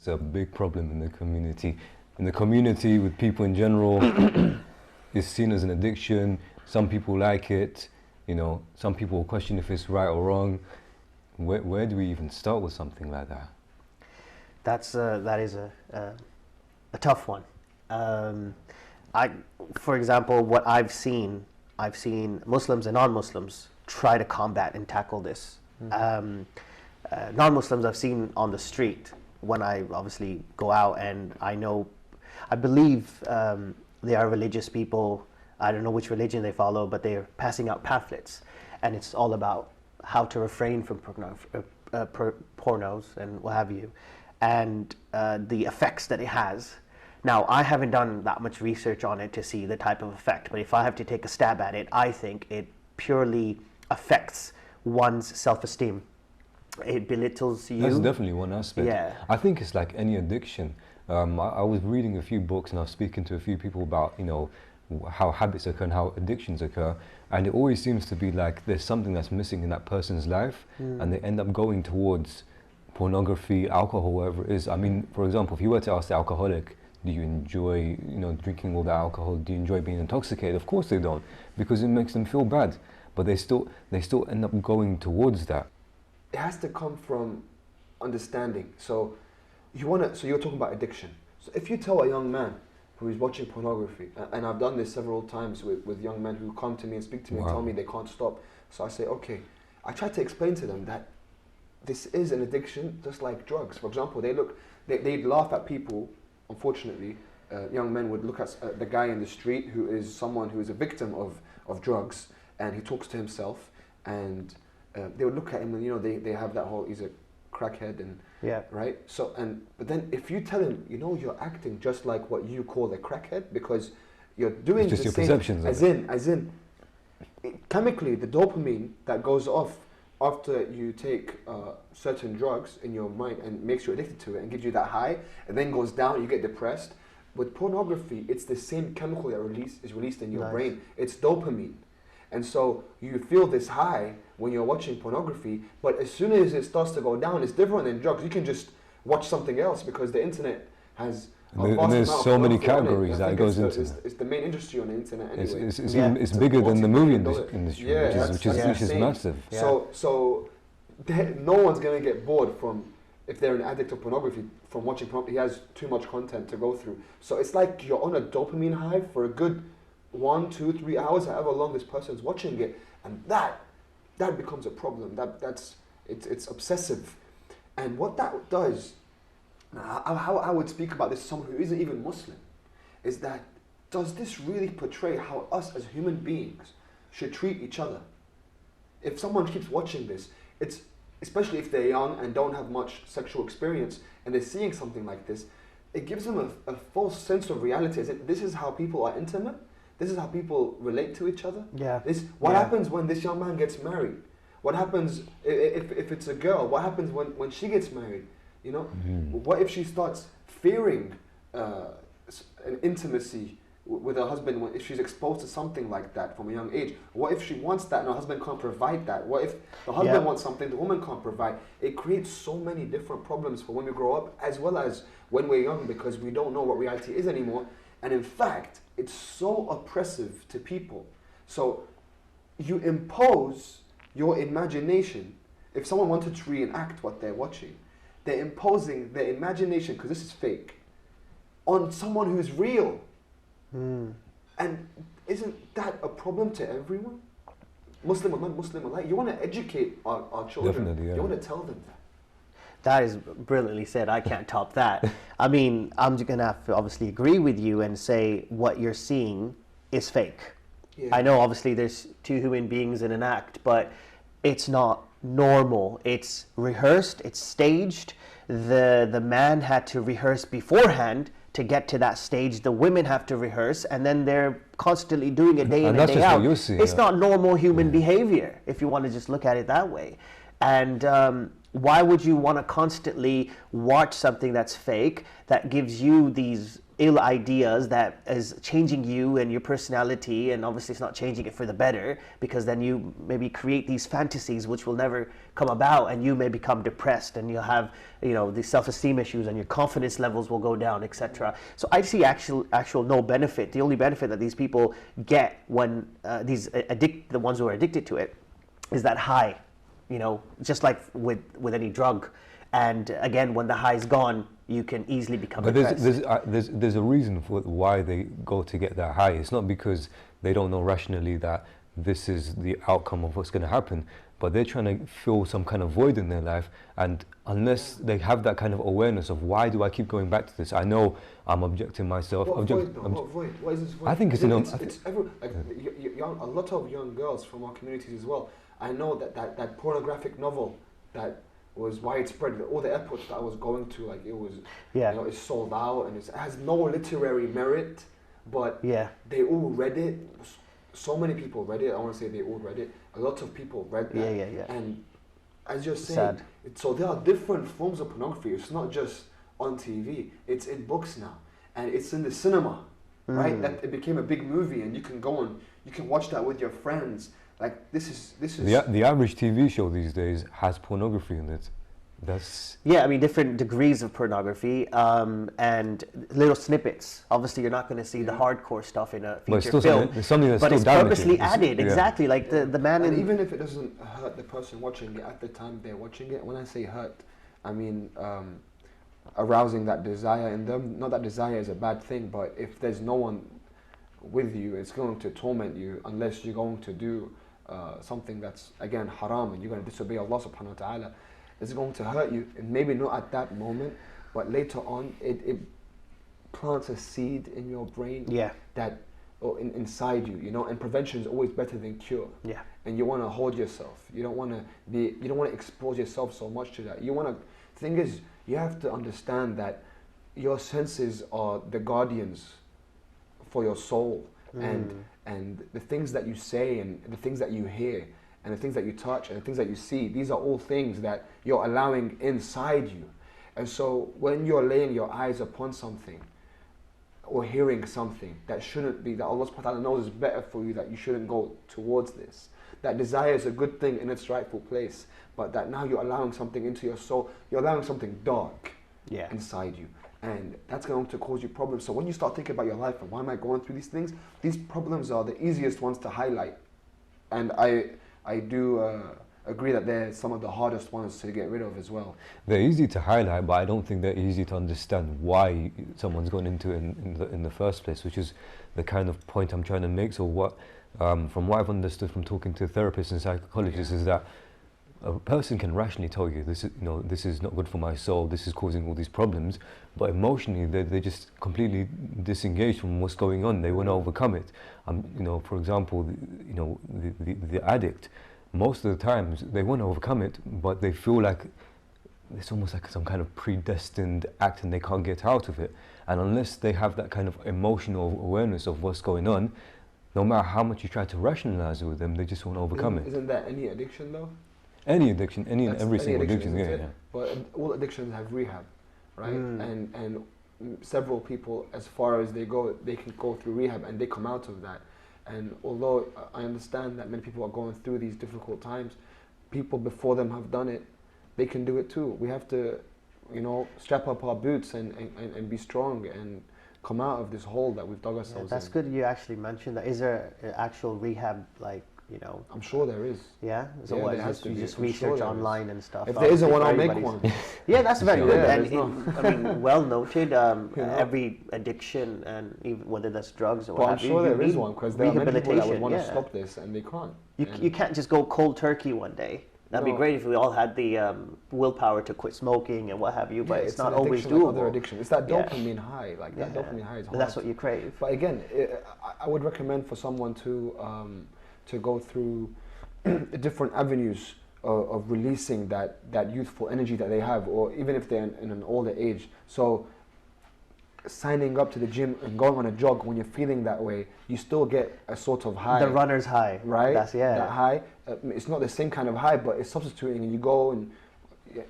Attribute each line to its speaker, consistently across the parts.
Speaker 1: It's a big problem in the community. In the community, with people in general, it's seen as an addiction. Some people like it. Some people question if it's right or wrong. Where do we even start with something like that?
Speaker 2: That is a tough one. For example, what I've seen Muslims and non-Muslims try to combat and tackle this. Non-Muslims I've seen on the street when I obviously go out, and I believe they are religious people. I don't know which religion they follow, but they're passing out pamphlets, and it's all about how to refrain from pornos and what have you, and the effects that it has. Now, I haven't done that much research on it to see the type of effect, but if I have to take a stab at it, I think it purely affects one's self-esteem. It belittles you.
Speaker 1: That's definitely one aspect.
Speaker 2: Yeah.
Speaker 1: I think it's like any addiction. I was reading a few books and I was speaking to a few people about, how habits occur and how addictions occur, and it always seems to be like there's something that's missing in that person's life, and they end up going towards pornography, alcohol, whatever it is. I mean, for example, if you were to ask the alcoholic, do you enjoy, drinking all the alcohol? Do you enjoy being intoxicated? Of course they don't, because it makes them feel bad. But they still end up going towards that.
Speaker 3: It has to come from understanding. So you're talking about addiction. So if you tell a young man who is watching pornography, and I've done this several times with young men who come to me and speak to me and tell me they can't stop. So I say, okay, I try to explain to them that this is an addiction just like drugs. For example, they'd laugh at people. Unfortunately, young men would look at the guy in the street who is someone who is a victim of drugs, and he talks to himself, and they would look at him and they have that whole, he's a crackhead, and right. So but then if you tell him, you're acting just like what you call a crackhead, because you're doing
Speaker 1: it's just
Speaker 3: the
Speaker 1: your
Speaker 3: same,
Speaker 1: perceptions
Speaker 3: as in chemically the dopamine that goes off after you take certain drugs in your mind and makes you addicted to it and gives you that high, and then goes down, you get depressed. With pornography, it's the same chemical that is released in your brain. It's dopamine. And so you feel this high when you're watching pornography, but as soon as it starts to go down, it's different than drugs. You can just watch something else because the internet has
Speaker 1: and there's so many categories that it goes into.
Speaker 3: It's the main industry on the internet anyway.
Speaker 1: It's bigger than the movie industry, which is massive.
Speaker 3: Yeah. So no one's going to get bored from, if they're an addict of pornography, from watching pornography. He has too much content to go through. So it's like you're on a dopamine high for a good 1, 2, 3 hours, however long this person's watching it, and that becomes a problem. It's obsessive, and what that does. How I would speak about this to someone who isn't even Muslim is that, does this really portray how us as human beings should treat each other? If someone keeps watching this, it's especially if they're young and don't have much sexual experience and they're seeing something like this, it gives them a false sense of reality. As if this is how people are intimate, this is how people relate to each other. What happens when this young man gets married? What happens if it's a girl? What happens when she gets married? What if she starts fearing an intimacy with her husband if she's exposed to something like that from a young age? What if she wants that and her husband can't provide that? What if the husband wants something the woman can't provide? It creates so many different problems for when we grow up, as well as when we're young, because we don't know what reality is anymore. And in fact, it's so oppressive to people. So you impose your imagination. If someone wanted to reenact what they're watching, they're imposing their imagination, because this is fake, on someone who's real. And isn't that a problem to everyone? Muslim or non-Muslim alike? You want to educate our children.
Speaker 1: Definitely, yeah.
Speaker 3: You want to tell them that.
Speaker 2: That is brilliantly said. I can't top that. I mean, I'm just going to have to obviously agree with you and say what you're seeing is fake. Yeah. I know obviously there's two human beings in an act, but it's not normal. It's rehearsed, it's staged. The man had to rehearse beforehand to get to that stage. The women have to rehearse, and then they're constantly doing it day in and day out. It's not normal human behavior, if you want to just look at it that way. And why would you want to constantly watch something that's fake, that gives you these ill ideas that is changing you and your personality, and obviously it's not changing it for the better, because then you maybe create these fantasies which will never come about, and you may become depressed, and you'll have, you know, these self-esteem issues, and your confidence levels will go down, etc. So I see actual no benefit. The only benefit that these people get when the ones who are addicted to it is that high, you know, just like with any drug. And again, when the high is gone, you can easily become depressed.
Speaker 1: There's a reason for why they go to get that high. It's not because they don't know rationally that this is the outcome of what's going to happen, but they're trying to fill some kind of void in their life. And unless they have that kind of awareness of why do I keep going back to this? I know I'm objecting myself.
Speaker 3: What void? What void? What is this void?
Speaker 1: I think it's
Speaker 3: a lot of young girls from our communities as well. I know that pornographic novel that was widespread. All the airports that I was going to, like, it was, you know, it's sold out, and it has no literary merit, but they all read it. So many people read it. I want to say they all read it. A lot of people read that. And as you're saying, so there are different forms of pornography. It's not just on TV. It's in books now, and it's in the cinema, right? That it became a big movie, and you can go and you can watch that with your friends. Like, this is
Speaker 1: the average TV show these days has pornography in it. That's
Speaker 2: I mean, different degrees of pornography, and little snippets. Obviously, you're not going to see the hardcore stuff in a feature film,
Speaker 1: something that's
Speaker 2: but
Speaker 1: still
Speaker 2: it's purposely added. Exactly, like the man.
Speaker 3: And even if it doesn't hurt the person watching it at the time they're watching it, when I say hurt, I mean arousing that desire in them. Not that desire is a bad thing, but if there's no one with you, it's going to torment you unless you're going to do something that's, again, haram, and you're going to disobey Allah subhanahu wa ta'ala. It's going to hurt you, and maybe not at that moment, but later on it plants a seed in your brain that inside you, you know. And prevention is always better than cure. And you want to hold yourself. You don't want to expose yourself so much to that. The thing is, you have to understand that your senses are the guardians for your soul, and the things that you say, and the things that you hear, and the things that you touch, and the things that you see, these are all things that you're allowing inside you. And so when you're laying your eyes upon something or hearing something that shouldn't be, that Allah subhanahu wa ta'ala knows is better for you, that you shouldn't go towards this, that desire is a good thing in its rightful place, but that now you're allowing something into your soul, you're allowing something dark inside you. And that's going to cause you problems. So when you start thinking about your life and why am I going through these things, these problems are the easiest ones to highlight. And I do agree that they're some of the hardest ones to get rid of as well.
Speaker 1: They're easy to highlight, but I don't think they're easy to understand why someone's gone into it in the first place, which is the kind of point I'm trying to make. So what, from what I've understood from talking to therapists and psychologists, is that a person can rationally tell you this is not good for my soul, this is causing all these problems, but emotionally they're just completely disengaged from what's going on. They want to overcome it. For example, the addict, most of the times they want to overcome it, but they feel like it's almost like some kind of predestined act, and they can't get out of it. And unless they have that kind of emotional awareness of what's going on, no matter how much you try to rationalize it with them, they just won't overcome it.
Speaker 3: Isn't that any addiction though?
Speaker 1: Any addiction, every single addiction,
Speaker 3: But all addictions have rehab, right? And several people, as far as they go, they can go through rehab and they come out of that. And although I understand that many people are going through these difficult times, people before them have done it, they can do it too. We have to, strap up our boots and be strong and come out of this hole that we've dug ourselves in.
Speaker 2: That's good you actually mentioned that. Is there an actual rehab,
Speaker 3: I'm sure there is.
Speaker 2: Yeah? So what, you just research online and stuff?
Speaker 3: If there isn't one, I'll make one.
Speaker 2: Yeah, that's very good. And well noted, every addiction, and even whether that's drugs or
Speaker 3: but I'm sure there is one, because there are many people that would want to stop this and they can't.
Speaker 2: You can't just go cold turkey one day. That'd be great if we all had the willpower to quit smoking and what have you, but it's not always doable.
Speaker 3: Like other addiction. It's that dopamine high, that dopamine high is hard.
Speaker 2: That's what you crave.
Speaker 3: But again, I would recommend for someone to go through different avenues of releasing that youthful energy that they have, or even if they're in an older age. So signing up to the gym and going on a jog, when you're feeling that way, you still get a sort of high.
Speaker 2: The runner's high.
Speaker 3: Right?
Speaker 2: That
Speaker 3: high. It's not the same kind of high, but it's substituting, and you go and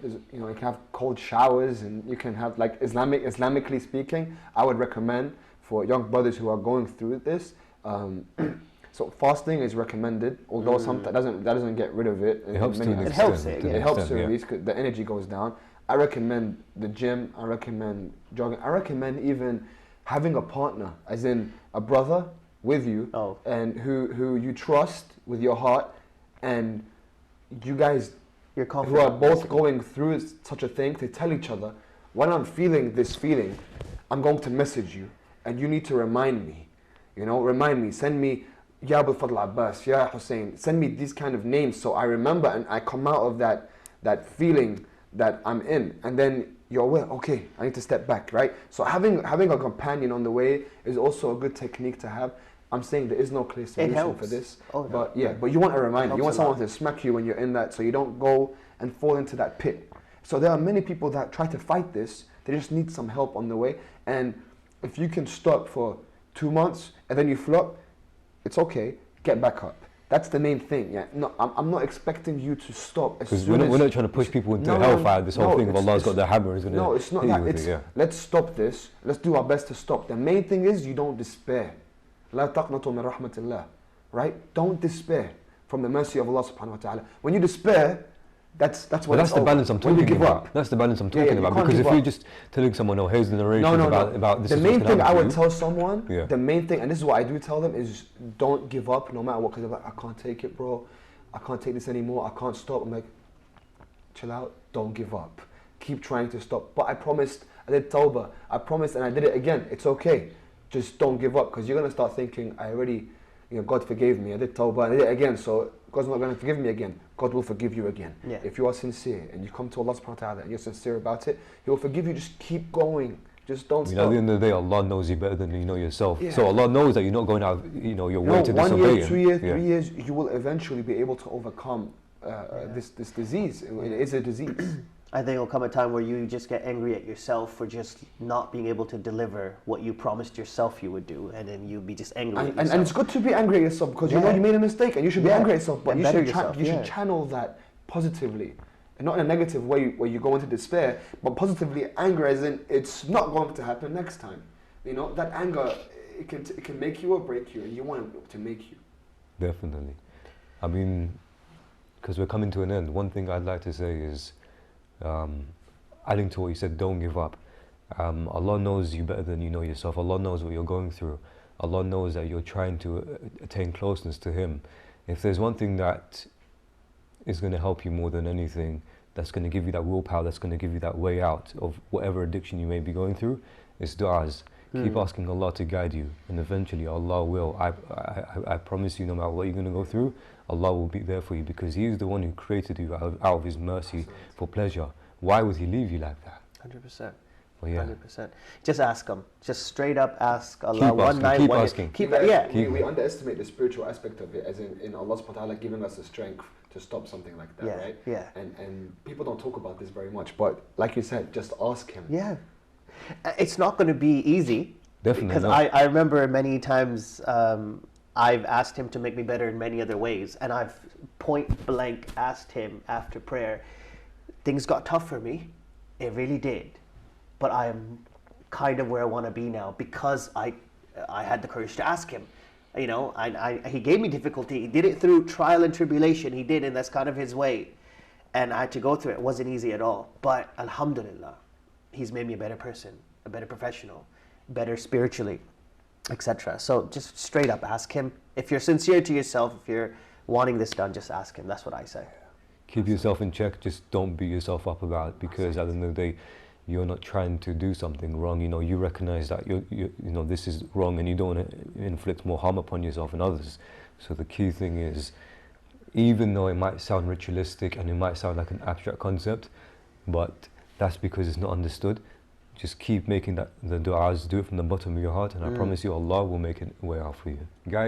Speaker 3: you know, you can have cold showers, and you can have like Islamically speaking, I would recommend for young brothers who are going through this. So fasting is recommended, although sometimes that doesn't get rid of it.
Speaker 1: It helps to
Speaker 2: It helps it.
Speaker 3: It helps to release, 'cause the energy goes down. I recommend the gym. I recommend jogging. I recommend even having a partner, as in a brother with you, and who you trust with your heart, and you guys who are both going through such a thing, to tell each other, when I'm feeling this feeling, I'm going to message you, and you need to remind me. You know, remind me. Send me, Ya Abul Fadl Abbas, Ya Hussein. Send me these kind of names so I remember, and I come out of that feeling that I'm in, and then you're aware, okay, I need to step back, right? So having a companion on the way is also a good technique to have. I'm saying there is no clear solution for this, but you want a reminder. You want someone to smack you when you're in that, so you don't go and fall into that pit. So there are many people that try to fight this. They just need some help on the way, and if you can stop for 2 months and then you flop, it's okay. Get back up. That's the main thing. Yeah, no, I'm not expecting you to stop.
Speaker 1: Because we're not trying to push people into hellfire. This whole thing of Allah's got the hammer is going to.
Speaker 3: No, it's not that. It's let's stop this. Let's do our best to stop. The main thing is you don't despair. لا تقنطوا من رحمة الله. Right? Don't despair from the mercy of Allah subhanahu wa ta'ala. When you despair, that's when
Speaker 1: that's the balance I'm talking about. That's the balance I'm talking about. Because if you're just telling someone, oh, here's the narration about this.
Speaker 3: The main thing I would tell someone, the main thing, and this is what I do tell them, is don't give up no matter what. Because they're like, I can't take it, bro. I can't take this anymore. I can't stop. I'm like, chill out. Don't give up. Keep trying to stop. But I promised. I did tawbah. I promised, and I did it again. It's okay. Just don't give up, because you're gonna start thinking, I already, you know, God forgave me. I did tawbah and I did it again, so God's not gonna forgive me again. God will forgive you again. Yeah. If you are sincere and you come to Allah subhanahu wa ta'ala and you're sincere about it, He will forgive you. Just keep going. Just don't stop.
Speaker 1: At the end of the day, Allah knows you better than you know yourself. Yeah. So Allah knows that you're not going out, your way to disobey
Speaker 3: 1 year, 2 years, 3 years, you will eventually be able to overcome this disease. It is a disease.
Speaker 2: I think it'll come a time where you just get angry at yourself for just not being able to deliver what you promised yourself you would do, and then you'll be just angry at yourself.
Speaker 3: And it's good to be angry at yourself, because you know you made a mistake, and you should be angry at yourself, but you should channel that positively, and not in a negative way where you go into despair, but positively anger as in it's not going to happen next time. You know, that anger, it can make you or break you, and you want it to make you.
Speaker 1: Definitely. I mean, because we're coming to an end, one thing I'd like to say is, adding to what you said, don't give up. Allah knows you better than you know yourself. Allah knows what you're going through. Allah knows that you're trying to attain closeness to Him. If there's one thing that is going to help you more than anything, that's going to give you that willpower, that's going to give you that way out of whatever addiction you may be going through, it's du'as. Keep asking Allah to guide you, and eventually Allah will. I promise you, no matter what you're going to go through, Allah will be there for you, because He is the one who created you out of His mercy for pleasure. Why would He leave you like that?
Speaker 2: 100%.
Speaker 1: Well, yeah.
Speaker 2: 100%. Just ask Him. Just straight up ask Allah.
Speaker 1: Keep asking.
Speaker 3: We underestimate the spiritual aspect of it, as in Allah subhanahu wa ta'ala giving us the strength to stop something like that, right?
Speaker 2: Yeah.
Speaker 3: And people don't talk about this very much, but like you said, just ask Him.
Speaker 2: Yeah. It's not going to be easy.
Speaker 1: Definitely.
Speaker 2: Because I remember many times I've asked Him to make me better in many other ways, and I've point blank asked Him after prayer. Things got tough for me. It really did. But I am kind of where I want to be now, because I had the courage to ask Him. You know, He gave me difficulty. He did it through trial and tribulation. He did, and that's kind of His way. And I had to go through it. It wasn't easy at all. But alhamdulillah, He's made me a better person, a better professional, better spiritually, etc. So just straight up ask Him. If you're sincere to yourself, if you're wanting this done, just ask Him. That's what I say.
Speaker 1: Keep yourself in check. Just don't beat yourself up about it, because at the end of the day, you're not trying to do something wrong. You know, you recognize that you know this is wrong, and you don't want to inflict more harm upon yourself and others. So the key thing is, even though it might sound ritualistic and it might sound like an abstract concept, but that's because it's not understood. Just keep making the du'as, do it from the bottom of your heart, and I promise you Allah will make it way out for you. Guys,